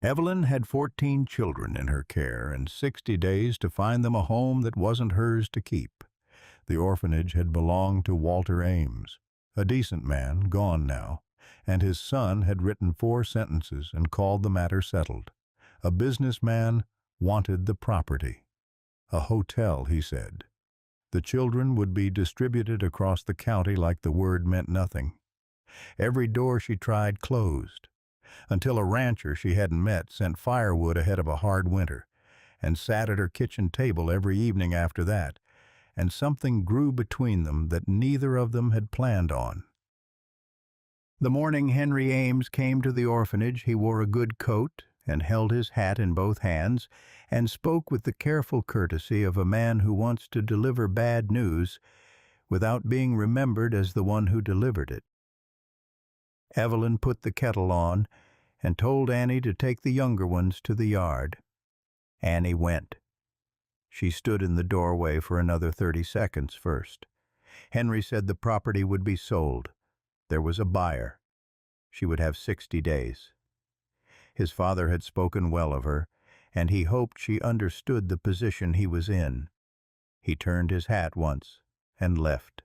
Evelyn had 14 children in her care and 60 days to find them a home that wasn't hers to keep. The orphanage had belonged to Walter Ames, a decent man, gone now, and his son had written 4 sentences and called the matter settled. A businessman wanted the property. A hotel, he said. The children would be distributed across the county like the word meant nothing. Every door she tried closed, until a rancher she hadn't met sent firewood ahead of a hard winter, and sat at her kitchen table every evening after that, and something grew between them that neither of them had planned on. The morning Henry Ames came to the orphanage, he wore a good coat and held his hat in both hands, and spoke with the careful courtesy of a man who wants to deliver bad news without being remembered as the one who delivered it. Evelyn put the kettle on and told Annie to take the younger ones to the yard. Annie went. She stood in the doorway for another 30 seconds first. Henry said the property would be sold. There was a buyer. She would have 60 days. His father had spoken well of her, and he hoped she understood the position he was in. He turned his hat once and left.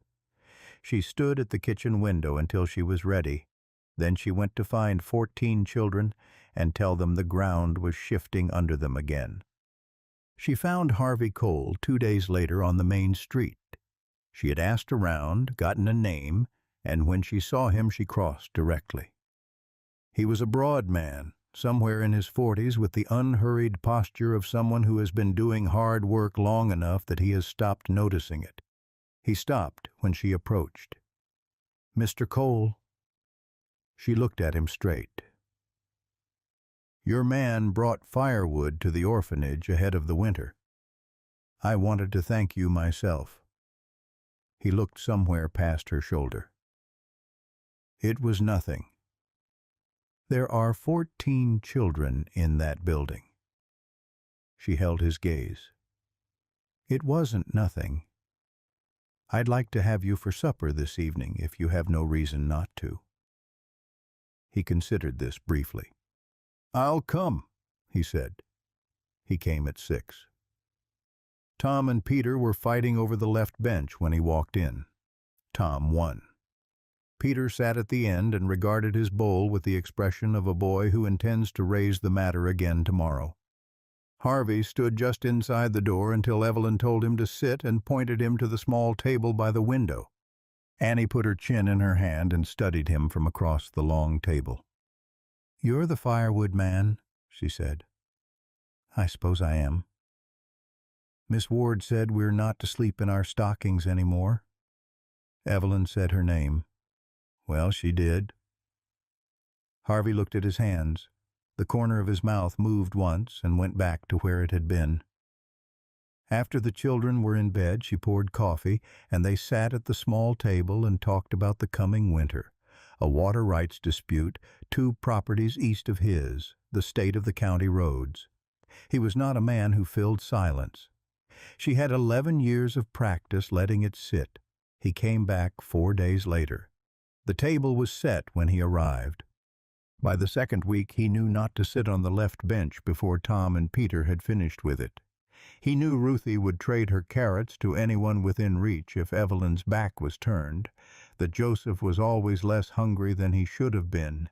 She stood at the kitchen window until she was ready. Then she went to find 14 children and tell them the ground was shifting under them again. She found Harvey Cole 2 days later on the main street. She had asked around, gotten a name, and when she saw him she crossed directly. He was a broad man, somewhere in his 40s, with the unhurried posture of someone who has been doing hard work long enough that he has stopped noticing it. He stopped when she approached. "Mr. Cole." She looked at him straight. "Your man brought firewood to the orphanage ahead of the winter. I wanted to thank you myself." He looked somewhere past her shoulder. "It was nothing. There are 14 children in that building." She held his gaze. "It wasn't nothing. I'd like to have you for supper this evening if you have no reason not to." He considered this briefly. "I'll come," he said. He came at 6. Tom and Peter were fighting over the left bench when he walked in. Tom won. Peter sat at the end and regarded his bowl with the expression of a boy who intends to raise the matter again tomorrow. Harvey stood just inside the door until Evelyn told him to sit and pointed him to the small table by the window. Annie put her chin in her hand and studied him from across the long table. "You're the firewood man," she said. "I suppose I am." "Miss Ward said we're not to sleep in our stockings anymore." Evelyn said her name. "Well, she did." Harvey looked at his hands. The corner of his mouth moved once and went back to where it had been. After the children were in bed, she poured coffee, and they sat at the small table and talked about the coming winter, a water rights dispute, 2 properties east of his, the state of the county roads. He was not a man who filled silence. She had 11 years of practice letting it sit. He came back 4 days later. The table was set when he arrived. By the second week, he knew not to sit on the left bench before Tom and Peter had finished with it. He knew Ruthie would trade her carrots to anyone within reach if Evelyn's back was turned, that Joseph was always less hungry than he should have been,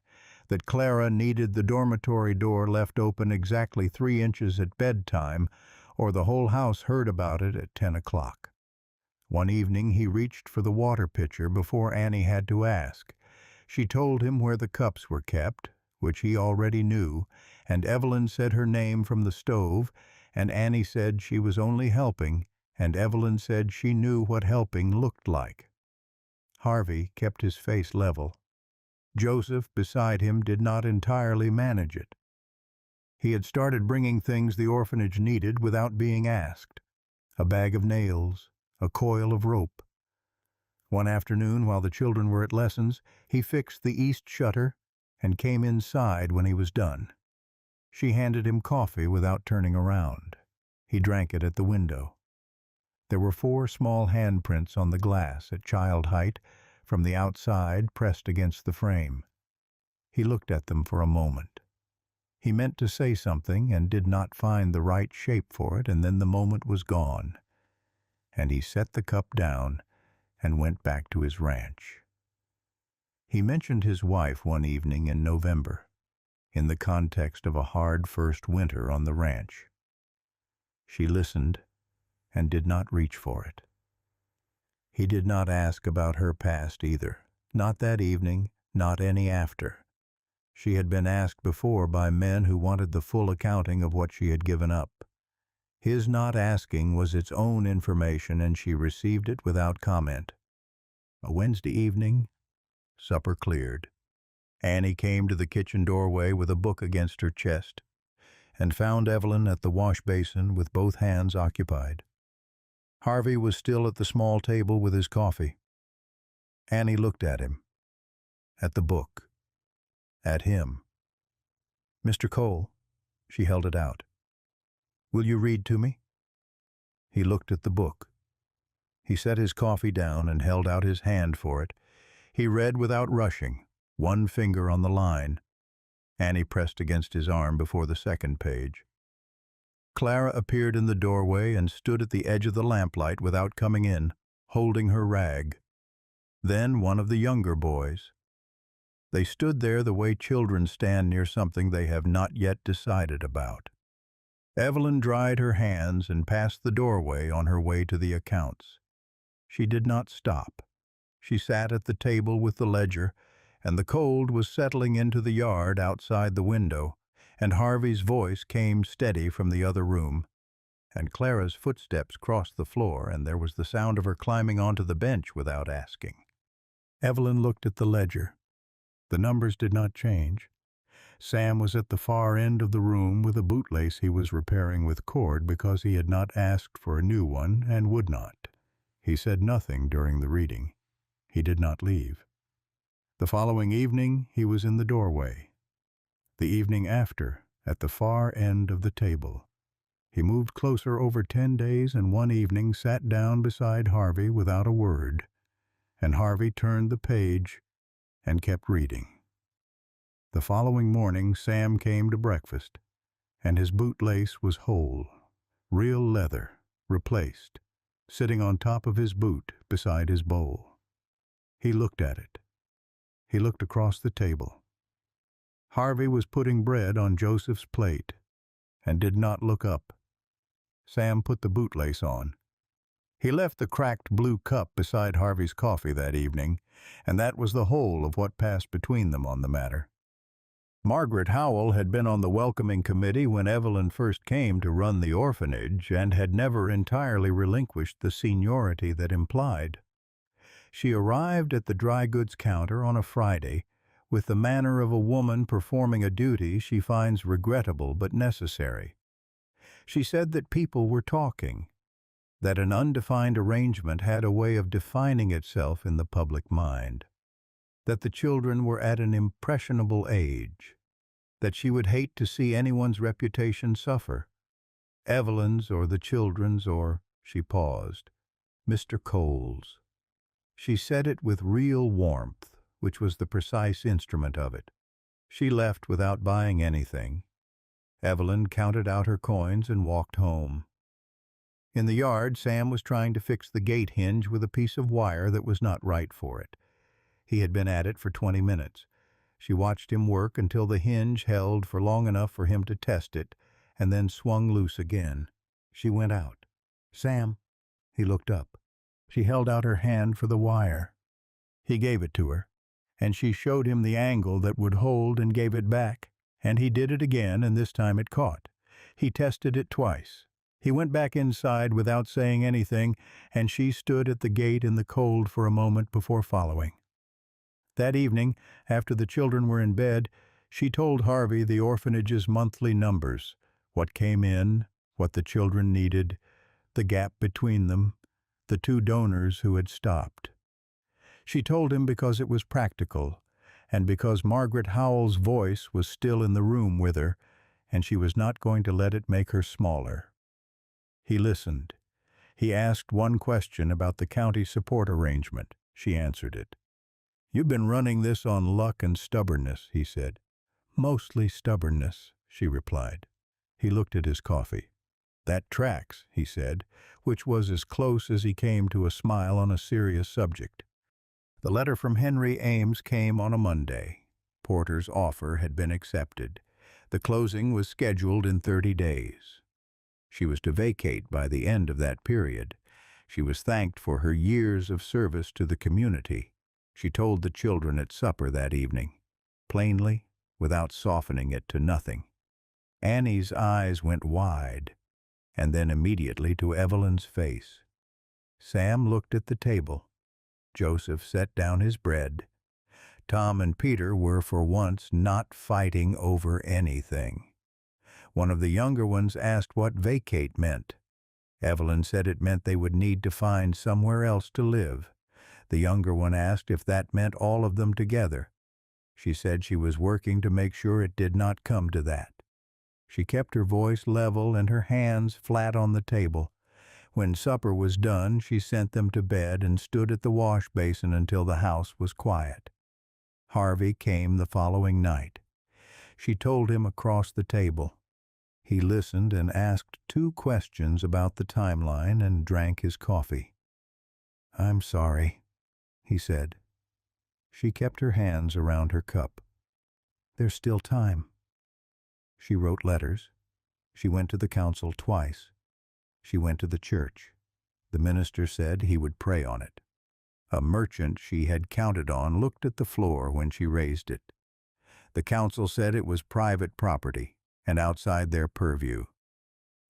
that Clara needed the dormitory door left open exactly 3 inches at bedtime, or the whole house heard about it at 10 o'clock. One evening he reached for the water pitcher before Annie had to ask. She told him where the cups were kept, which he already knew, and Evelyn said her name from the stove, and Annie said she was only helping, and Evelyn said she knew what helping looked like. Harvey kept his face level. Joseph, beside him, did not entirely manage it. He had started bringing things the orphanage needed without being asked. A bag of nails, a coil of rope. One afternoon, while the children were at lessons, he fixed the east shutter and came inside when he was done. She handed him coffee without turning around. He drank it at the window. There were 4 small handprints on the glass at child height, from the outside pressed against the frame. He looked at them for a moment. He meant to say something and did not find the right shape for it, and then the moment was gone, and he set the cup down and went back to his ranch. He mentioned his wife one evening in November, in the context of a hard first winter on the ranch. She listened and did not reach for it. He did not ask about her past either, not that evening, not any after. She had been asked before by men who wanted the full accounting of what she had given up. His not asking was its own information, and she received it without comment. A Wednesday evening, supper cleared. Annie came to the kitchen doorway with a book against her chest, and found Evelyn at the wash basin with both hands occupied. Harvey was still at the small table with his coffee. Annie looked at him, at the book, at him. "Mr. Cole," she held it out. "Will you read to me?" He looked at the book. He set his coffee down and held out his hand for it. He read without rushing, one finger on the line. Annie pressed against his arm before the second page. Clara appeared in the doorway and stood at the edge of the lamplight without coming in, holding her rag. Then one of the younger boys. They stood there the way children stand near something they have not yet decided about. Evelyn dried her hands and passed the doorway on her way to the accounts. She did not stop. She sat at the table with the ledger, and the cold was settling into the yard outside the window, and Harvey's voice came steady from the other room, and Clara's footsteps crossed the floor, and there was the sound of her climbing onto the bench without asking. Evelyn looked at the ledger. The numbers did not change. Sam was at the far end of the room with a bootlace he was repairing with cord because he had not asked for a new one and would not. He said nothing during the reading. He did not leave. The following evening he was in the doorway. The evening after, at the far end of the table. He moved closer over 10 days, and one evening sat down beside Harvey without a word, and Harvey turned the page and kept reading. The following morning Sam came to breakfast, and his bootlace was whole, real leather, replaced, sitting on top of his boot beside his bowl. He looked at it. He looked across the table. Harvey was putting bread on Joseph's plate, and did not look up. Sam put the bootlace on. He left the cracked blue cup beside Harvey's coffee that evening, and that was the whole of what passed between them on the matter. Margaret Howell had been on the welcoming committee when Evelyn first came to run the orphanage, and had never entirely relinquished the seniority that implied. She arrived at the dry goods counter on a Friday with the manner of a woman performing a duty she finds regrettable but necessary. She said that people were talking, that an undefined arrangement had a way of defining itself in the public mind, that the children were at an impressionable age, that she would hate to see anyone's reputation suffer, Evelyn's or the children's or, she paused, Mr. Cole's. She said it with real warmth, which was the precise instrument of it. She left without buying anything. Evelyn counted out her coins and walked home. In the yard, Sam was trying to fix the gate hinge with a piece of wire that was not right for it. He had been at it for 20 minutes. She watched him work until the hinge held for long enough for him to test it, and then swung loose again. She went out. "Sam." He looked up. She held out her hand for the wire. He gave it to her, and she showed him the angle that would hold and gave it back, and he did it again, and this time it caught. He tested it twice. He went back inside without saying anything, and she stood at the gate in the cold for a moment before following. That evening, after the children were in bed, she told Harvey the orphanage's monthly numbers, what came in, what the children needed, the gap between them, the 2 donors who had stopped. She told him because it was practical, and because Margaret Howell's voice was still in the room with her, and she was not going to let it make her smaller. He listened. He asked one question about the county support arrangement. She answered it. "You've been running this on luck and stubbornness," he said. "Mostly stubbornness," she replied. He looked at his coffee. That tracks, he said, which was as close as he came to a smile on a serious subject. The letter from Henry Ames came on a Monday. Porter's offer had been accepted. The closing was scheduled in 30 days. She was to vacate by the end of that period. She was thanked for her years of service to the community. She told the children at supper that evening, plainly, without softening it to nothing. Annie's eyes went wide, and then immediately to Evelyn's face. Sam looked at the table. Joseph set down his bread. Tom and Peter were for once not fighting over anything. One of the younger ones asked what vacate meant. Evelyn said it meant they would need to find somewhere else to live. The younger one asked if that meant all of them together. She said she was working to make sure it did not come to that. She kept her voice level and her hands flat on the table. When supper was done, she sent them to bed and stood at the wash basin until the house was quiet. Harvey came the following night. She told him across the table. He listened and asked 2 questions about the timeline and drank his coffee. "I'm sorry," he said. She kept her hands around her cup. "There's still time." She wrote letters. She went to the council twice. She went to the church. The minister said he would pray on it. A merchant she had counted on looked at the floor when she raised it. The council said it was private property and outside their purview.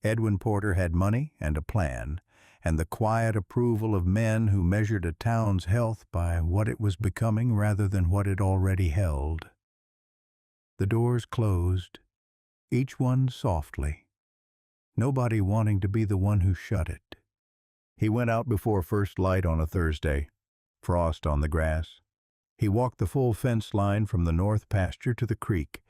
Edwin Porter had money and a plan, and the quiet approval of men who measured a town's health by what it was becoming rather than what it already held. The doors closed, each one softly, nobody wanting to be the one who shut it. He went out before first light on a Thursday, frost on the grass. He walked the full fence line from the north pasture to the creek,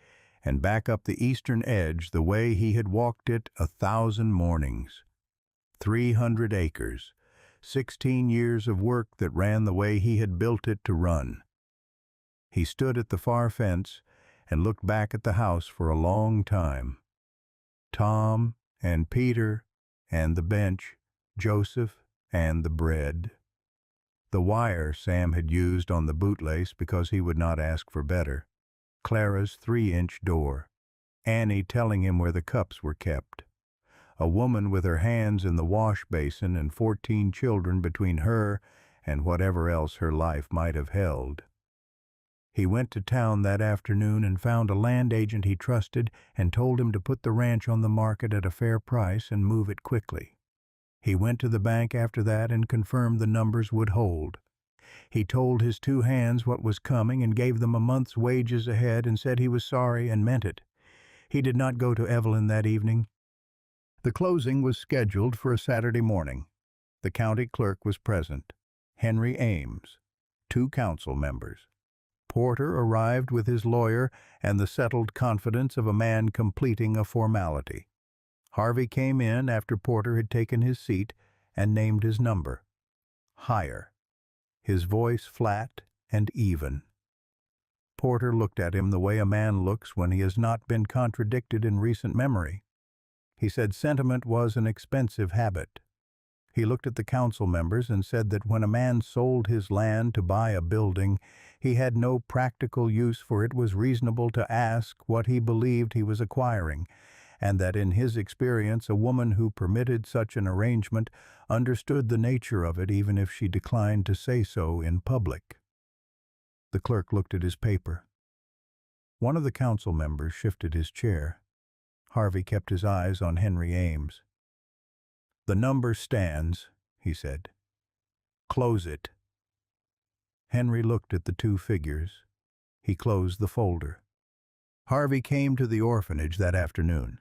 and back up the eastern edge the way he had walked it 1,000 mornings. 300 acres, 16 years of work that ran the way he had built it to run. He stood at the far fence and looked back at the house for a long time. Tom and Peter and the bench, Joseph and the bread. The wire Sam had used on the bootlace because he would not ask for better. Clara's 3-inch door. Annie telling him where the cups were kept. A woman with her hands in the wash basin and 14 children between her and whatever else her life might have held. He went to town that afternoon and found a land agent he trusted and told him to put the ranch on the market at a fair price and move it quickly. He went to the bank after that and confirmed the numbers would hold. He told his 2 hands what was coming and gave them a month's wages ahead and said he was sorry and meant it. He did not go to Evelyn that evening. The closing was scheduled for a Saturday morning. The county clerk was present. Henry Ames, 2 council members. Porter arrived with his lawyer and the settled confidence of a man completing a formality. Harvey came in after Porter had taken his seat and named his number. Higher. His voice flat and even. Porter looked at him the way a man looks when he has not been contradicted in recent memory. He said sentiment was an expensive habit. He looked at the council members and said that when a man sold his land to buy a building, he had no practical use for it was reasonable to ask what he believed he was acquiring, and that in his experience a woman who permitted such an arrangement understood the nature of it even if she declined to say so in public. The clerk looked at his paper. One of the council members shifted his chair. Harvey kept his eyes on Henry Ames. "The number stands," he said. "Close it." Henry looked at the 2 figures. He closed the folder. Harvey came to the orphanage that afternoon.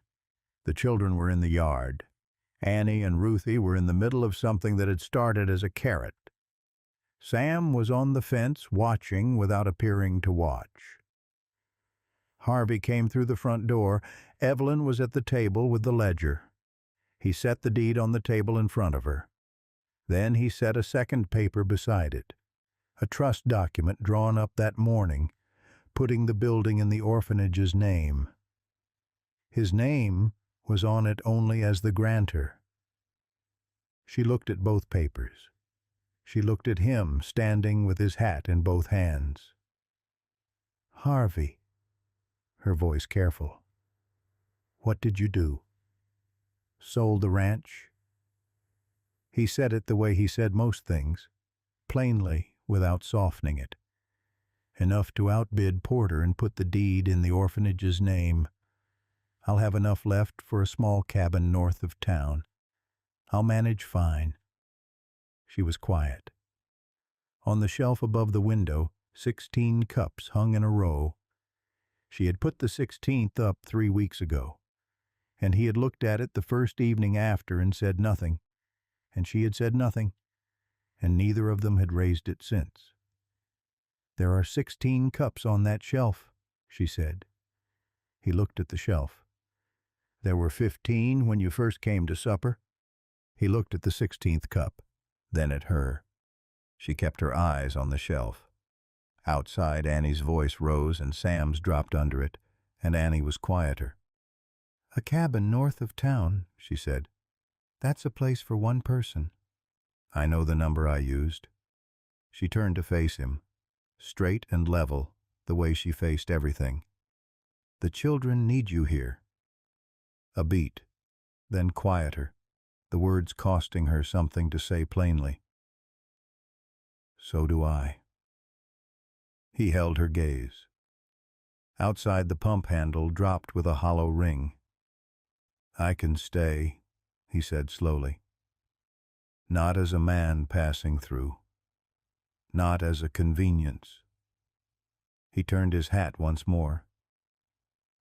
The children were in the yard. Annie and Ruthie were in the middle of something that had started as a carrot. Sam was on the fence watching without appearing to watch. Harvey came through the front door. Evelyn was at the table with the ledger. He set the deed on the table in front of her. Then he set a second paper beside it, a trust document drawn up that morning, putting the building in the orphanage's name. His name was on it only as the grantor. She looked at both papers. She looked at him standing with his hat in both hands. "Harvey," her voice careful. "What did you do?" "Sold the ranch." He said it the way he said most things, plainly, without softening it. Enough to outbid Porter and put the deed in the orphanage's name. "I'll have enough left for a small cabin north of town. I'll manage fine." She was quiet. On the shelf above the window, 16 cups hung in a row. She had put the 16th up 3 weeks ago, and he had looked at it the first evening after and said nothing, and she had said nothing, and neither of them had raised it since. "There are 16 cups on that shelf," she said. He looked at the shelf. "There were 15 when you first came to supper." He looked at the 16th cup, then at her. She kept her eyes on the shelf. Outside, Annie's voice rose and Sam's dropped under it, and Annie was quieter. "A cabin north of town," she said. "That's a place for one person." "I know the number I used." She turned to face him, straight and level, the way she faced everything. "The children need you here." A beat, then quieter, the words costing her something to say plainly. "So do I." He held her gaze. Outside, the pump handle dropped with a hollow ring. "I can stay," he said slowly. "Not as a man passing through. Not as a convenience." He turned his hat once more.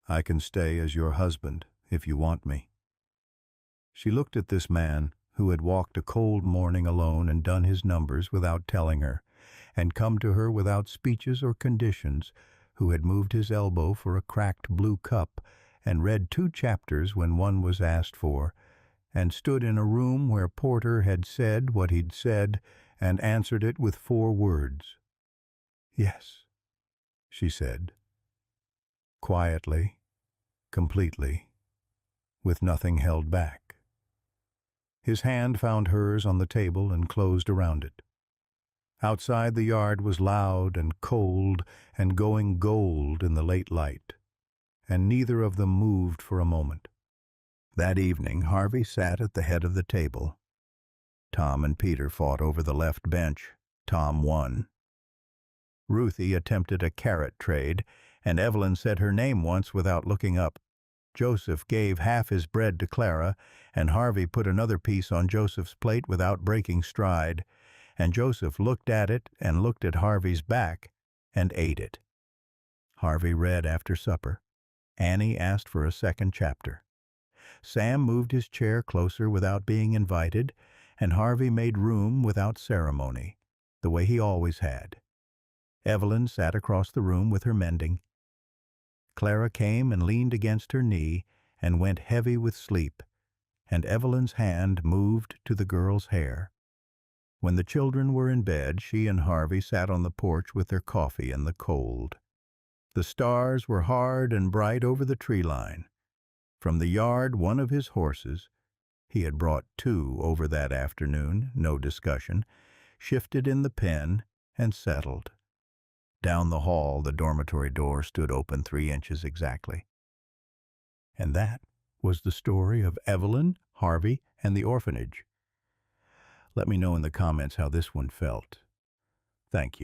"I can stay as your husband, if you want me." She looked at this man who had walked a cold morning alone and done his numbers without telling her, and come to her without speeches or conditions, who had moved his elbow for a cracked blue cup and read 2 chapters when one was asked for, and stood in a room where Porter had said what he'd said and answered it with 4 words. "Yes," she said, quietly, completely, with nothing held back. His hand found hers on the table and closed around it. Outside, the yard was loud and cold and going gold in the late light, and neither of them moved for a moment. That evening, Harvey sat at the head of the table. Tom and Peter fought over the left bench. Tom won. Ruthie attempted a carrot trade, and Evelyn said her name once without looking up. Joseph gave half his bread to Clara, and Harvey put another piece on Joseph's plate without breaking stride, and Joseph looked at it and looked at Harvey's back and ate it. Harvey read after supper. Annie asked for a second chapter. Sam moved his chair closer without being invited, and Harvey made room without ceremony, the way he always had. Evelyn sat across the room with her mending. Clara came and leaned against her knee and went heavy with sleep, and Evelyn's hand moved to the girl's hair. When the children were in bed, she and Harvey sat on the porch with their coffee in the cold. The stars were hard and bright over the tree line. From the yard, one of his horses, he had brought 2 over that afternoon, no discussion, shifted in the pen and settled. Down the hall, the dormitory door stood open 3 inches exactly. And that was the story of Evelyn, Harvey, and the orphanage. Let me know in the comments how this one felt. Thank you.